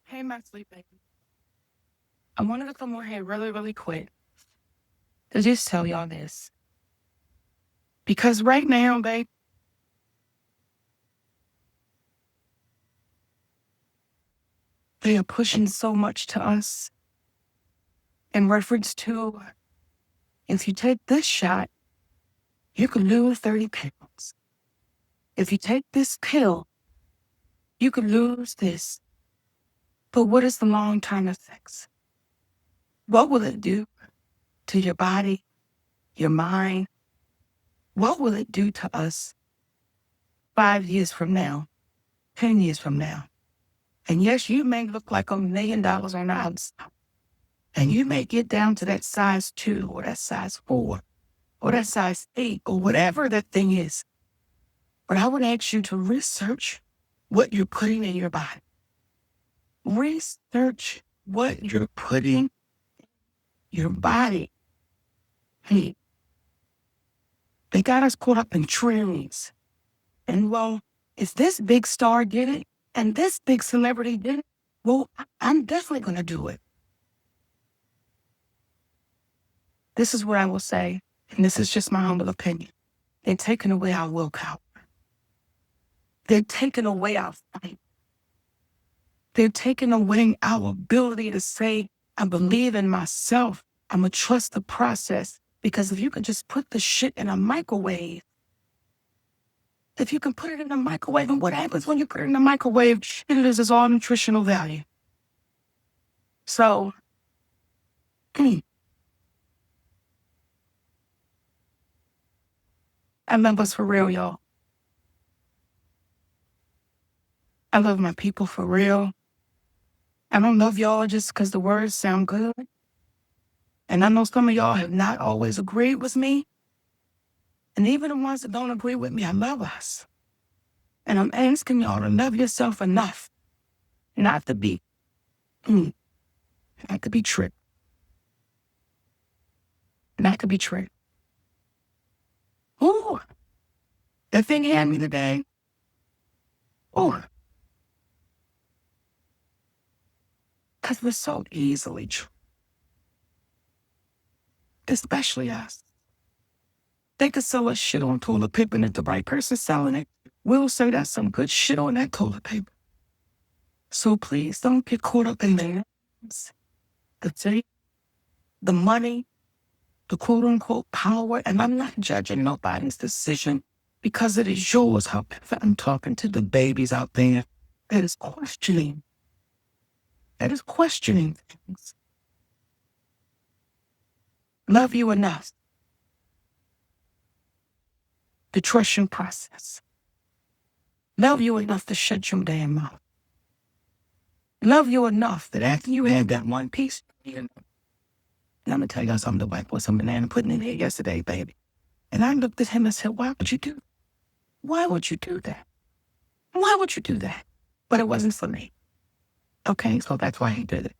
Hey, my sweet baby. I wanted to come on here really, really quick to just tell y'all this. Because right now, babe, they are pushing so much to us in reference to if you take this shot, you can lose 30 pounds. If you take this pill, you can lose this. But what is the long-term effects? What will it do to your body, your mind? What will it do to us 5 years from now, 10 years from now? And yes, you may look like $1 million on the outside. And you may get down to that size 2 or that size 4 or that size 8 or whatever that thing is. But I would ask you to research what you're putting in your body. Research what you're putting in your body. Hey, they got us caught up in trends. And well, if this big star did it and this big celebrity did it, well, I'm definitely going to do it. This is what I will say, and this is just my humble opinion. They're taking away our willpower. They're taking away our fight. They're taking away our ability to say, I believe in myself. I'm going to trust the process. Because if you can just put the shit in a microwave, if you can put it in a microwave, and what happens when you put it in a microwave, it loses all nutritional value. So, I love us for real, y'all. I love my people for real. I don't love y'all just because the words sound good. And I know some of y'all have not always agreed with me. And even the ones that don't agree with me, I love us. And I'm asking y'all to love yourself enough not to be, not to be tricked. Not to be tricked. Ooh, the thing he had me today. Ooh. Because we're so easily tricked. Especially us. They could sell us shit on toilet paper, and if the right person's selling it, we'll say that's some good shit on that toilet paper. So please don't get caught up in the names, the fame, the money, the quote unquote power. And I'm not judging nobody's decision because it is yours. However, I'm talking to the babies out there that is questioning things. Love you enough to trust your process. Love you enough to shut your damn mouth. Love you enough that after you had that one piece, and I'm going to tell y'all something, the wife put some banana pudding in here yesterday, baby. And I looked at him and said, why would you do that? Why would you do that? Why would you do that? But it wasn't for me. Okay, so that's why he did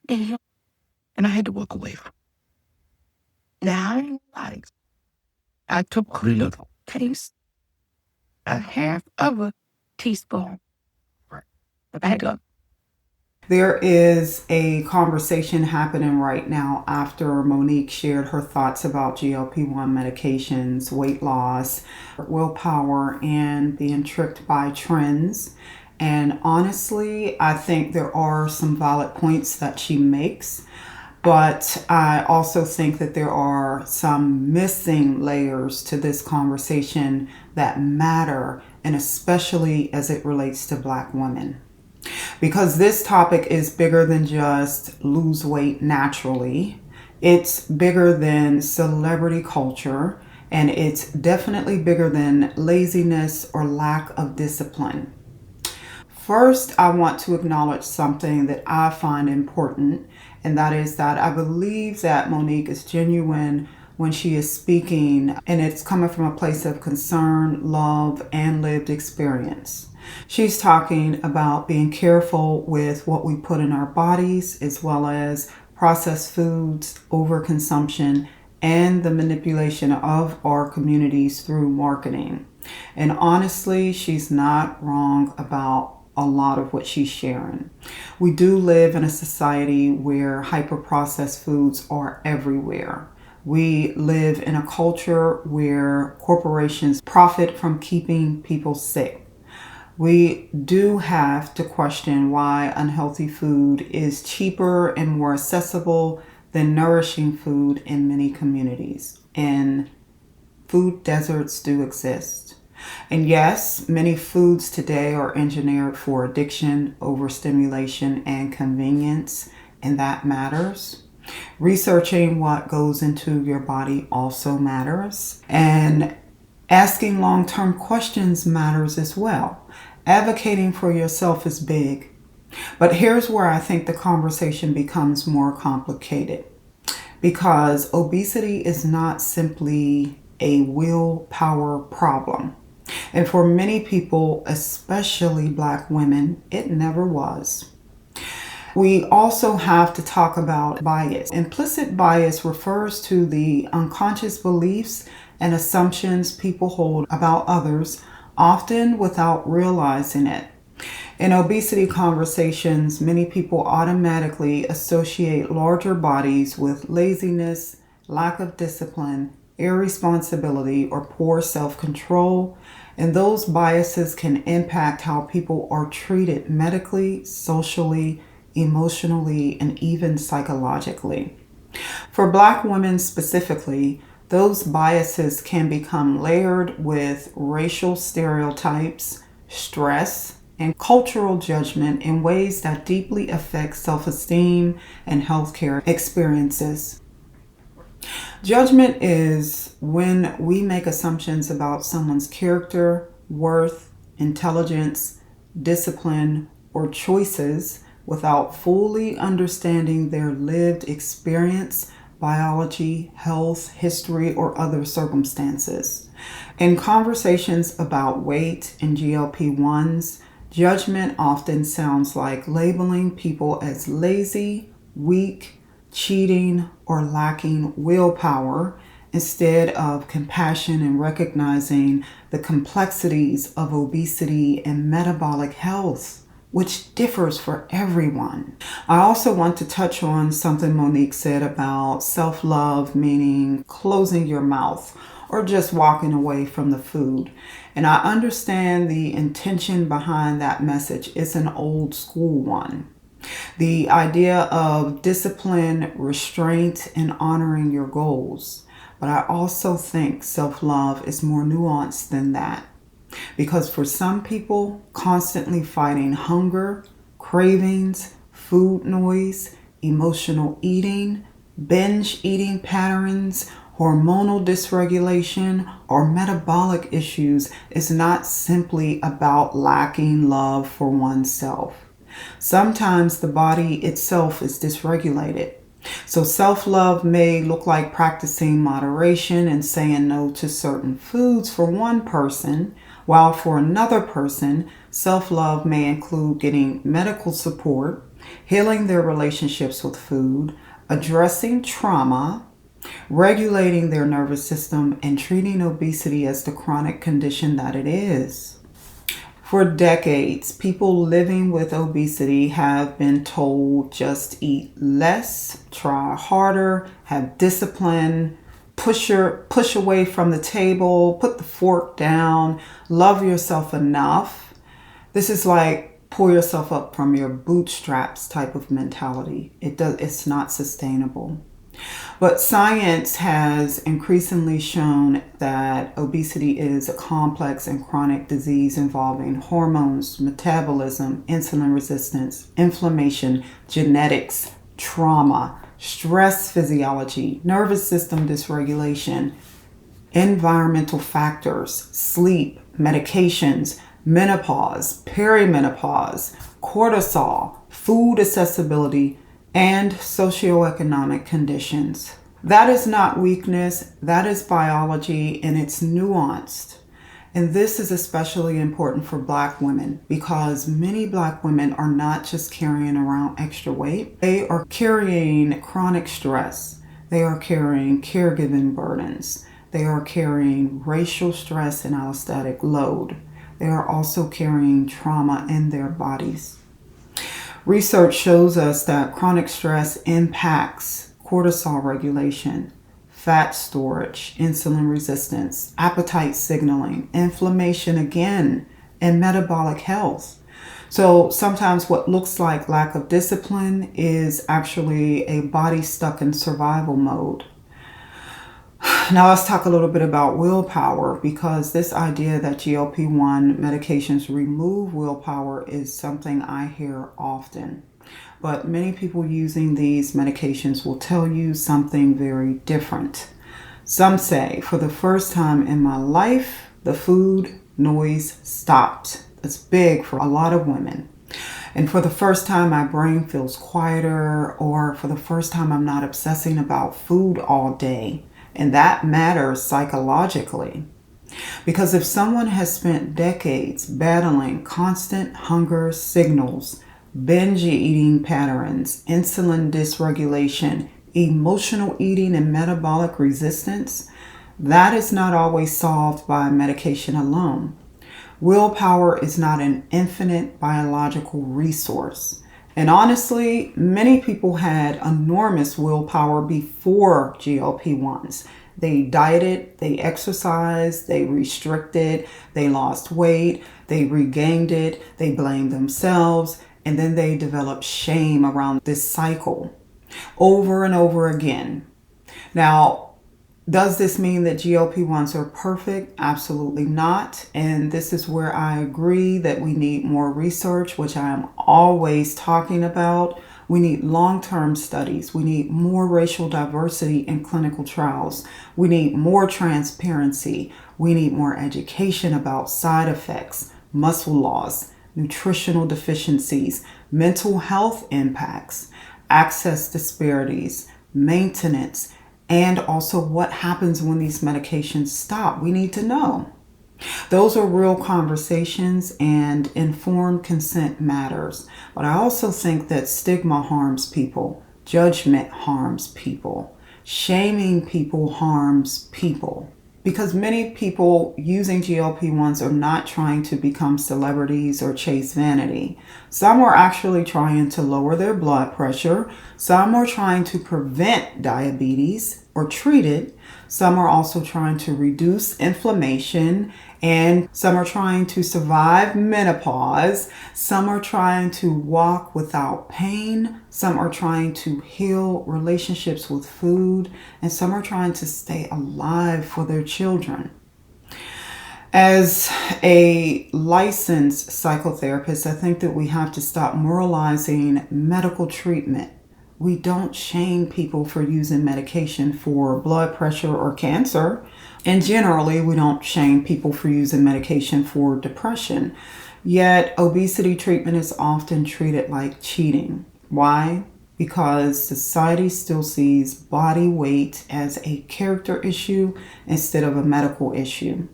it. And I had to walk away from it. Now, I took a little taste, a half of a teaspoon. But I had to. There is a conversation happening right now after Monique shared her thoughts about GLP-1 medications, weight loss, willpower, and being tricked by trends. And honestly, I think there are some valid points that she makes. But I also think that there are some missing layers to this conversation that matter, and especially as it relates to Black women. Because this topic is bigger than just lose weight naturally. It's bigger than celebrity culture, and it's definitely bigger than laziness or lack of discipline. First, I want to acknowledge something that I find important, and that is that I believe that Monique is genuine when she is speaking, and it's coming from a place of concern, love, and lived experience. She's talking about being careful with what we put in our bodies, as well as processed foods, overconsumption, and the manipulation of our communities through marketing. And honestly, she's not wrong about a lot of what she's sharing. We do live in a society where hyper-processed foods are everywhere. We live in a culture where corporations profit from keeping people sick. We do have to question why unhealthy food is cheaper and more accessible than nourishing food in many communities. And food deserts do exist. And yes, many foods today are engineered for addiction, overstimulation, and convenience, and that matters. Researching what goes into your body also matters. And asking long-term questions matters as well. Advocating for yourself is big. But here's where I think the conversation becomes more complicated. Because obesity is not simply a willpower problem. And for many people, especially Black women, it never was. We also have to talk about bias. Implicit bias refers to the unconscious beliefs and assumptions people hold about others, often without realizing it. In obesity conversations, many people automatically associate larger bodies with laziness, lack of discipline, irresponsibility, or poor self-control, and those biases can impact how people are treated medically, socially, emotionally, and even psychologically. For Black women specifically, those biases can become layered with racial stereotypes, stress, and cultural judgment in ways that deeply affect self-esteem and healthcare experiences. Judgment is when we make assumptions about someone's character, worth, intelligence, discipline, or choices without fully understanding their lived experience, biology, health, history, or other circumstances. In conversations about weight and GLP-1s, judgment often sounds like labeling people as lazy, weak, cheating, or lacking willpower instead of compassion and recognizing the complexities of obesity and metabolic health, which differs for everyone. I also want to touch on something Monique said about self-love, meaning closing your mouth or just walking away from the food. And I understand the intention behind that message. It's an old school one. The idea of discipline, restraint, and honoring your goals. But I also think self-love is more nuanced than that. Because for some people, constantly fighting hunger, cravings, food noise, emotional eating, binge eating patterns, hormonal dysregulation, or metabolic issues is not simply about lacking love for oneself. Sometimes the body itself is dysregulated. So self-love may look like practicing moderation and saying no to certain foods for one person, while for another person, self-love may include getting medical support, healing their relationships with food, addressing trauma, regulating their nervous system, and treating obesity as the chronic condition that it is. For decades, people living with obesity have been told just eat less, try harder, have discipline, push away from the table, put the fork down, love yourself enough. This is like pull yourself up from your bootstraps type of mentality. It's not sustainable. But science has increasingly shown that obesity is a complex and chronic disease involving hormones, metabolism, insulin resistance, inflammation, genetics, trauma, stress physiology, nervous system dysregulation, environmental factors, sleep, medications, menopause, perimenopause, cortisol, food accessibility, and socioeconomic conditions. That is not weakness, that is biology, and it's nuanced. And this is especially important for Black women because many Black women are not just carrying around extra weight, they are carrying chronic stress, they are carrying caregiving burdens, they are carrying racial stress and allostatic load. they are also carrying trauma in their bodies. Research shows us that chronic stress impacts cortisol regulation, fat storage, insulin resistance, appetite signaling, inflammation again, and metabolic health. So sometimes what looks like lack of discipline is actually a body stuck in survival mode. Now let's talk a little bit about willpower, because this idea that GLP-1 medications remove willpower is something I hear often. But many people using these medications will tell you something very different. Some say, for the first time in my life, the food noise stopped. It's big for a lot of women. And for the first time, my brain feels quieter, or for the first time, I'm not obsessing about food all day. And that matters psychologically. Because if someone has spent decades battling constant hunger signals, binge eating patterns, insulin dysregulation, emotional eating, and metabolic resistance, that is not always solved by medication alone. Willpower is not an infinite biological resource. And honestly, many people had enormous willpower before GLP-1s. They dieted, they exercised, they restricted, they lost weight, they regained it, they blamed themselves, and then they developed shame around this cycle over and over again. Now, does this mean that GLP-1s are perfect? Absolutely not. And this is where I agree that we need more research, which I am always talking about. We need long-term studies. We need more racial diversity in clinical trials. We need more transparency. We need more education about side effects, muscle loss, nutritional deficiencies, mental health impacts, access disparities, maintenance, and also what happens when these medications stop. We need to know. Those are real conversations, and informed consent matters. But I also think that stigma harms people, judgment harms people, shaming people harms people. Because many people using GLP-1s are not trying to become celebrities or chase vanity. Some are actually trying to lower their blood pressure. Some are trying to prevent diabetes or treat it. Some are also trying to reduce inflammation, and some are trying to survive menopause. Some are trying to walk without pain. Some are trying to heal relationships with food, and some are trying to stay alive for their children. As a licensed psychotherapist, I think that we have to stop moralizing medical treatment. We don't shame people for using medication for blood pressure or cancer. And generally, we don't shame people for using medication for depression. Yet, obesity treatment is often treated like cheating. Why? Because society still sees body weight as a character issue instead of a medical issue.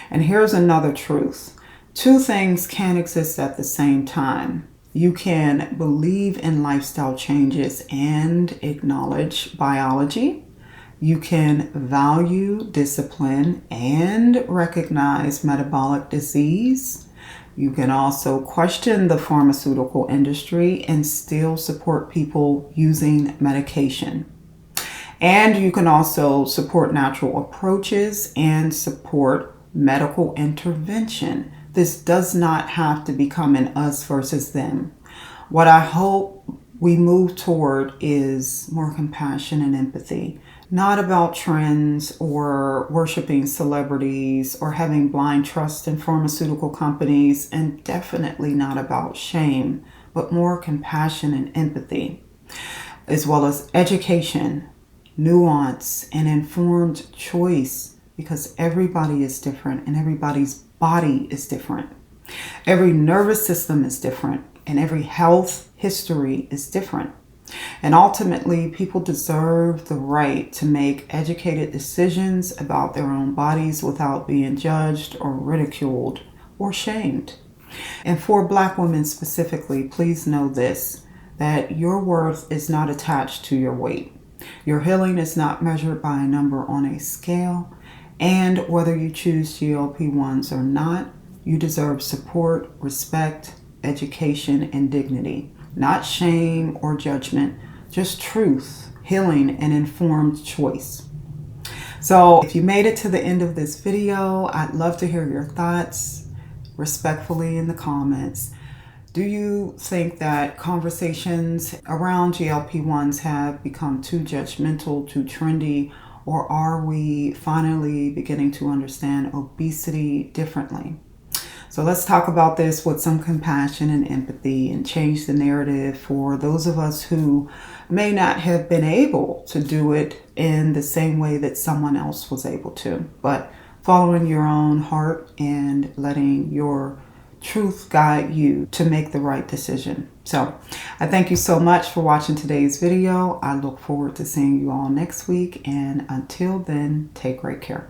And here's another truth. Two things can't exist at the same time. You can believe in lifestyle changes and acknowledge biology. You can value discipline and recognize metabolic disease. You can also question the pharmaceutical industry and still support people using medication. And you can also support natural approaches and support medical intervention. This does not have to become an us versus them. What I hope we move toward is more compassion and empathy, not about trends or worshiping celebrities or having blind trust in pharmaceutical companies, and definitely not about shame, but more compassion and empathy, as well as education, nuance, and informed choice, because everybody is different and everybody's body is different. Every nervous system is different and every health history is different. And ultimately, people deserve the right to make educated decisions about their own bodies without being judged or ridiculed or shamed. And for Black women specifically, please know this, that your worth is not attached to your weight. Your healing is not measured by a number on a scale. And whether you choose GLP-1s or not, You deserve support, respect, education, and dignity. Not shame or judgment, just truth, healing, and informed choice. So if you made it to the end of this video, I'd love to hear your thoughts respectfully in the comments. Do you think that conversations around GLP-1s have become too judgmental, too trendy, or are we finally beginning to understand obesity differently? So let's talk about this with some compassion and empathy and change the narrative for those of us who may not have been able to do it in the same way that someone else was able to, but following your own heart and letting your truth guide you to make the right decision. So I thank you so much for watching today's video. I look forward to seeing you all next week, and until then, take great care.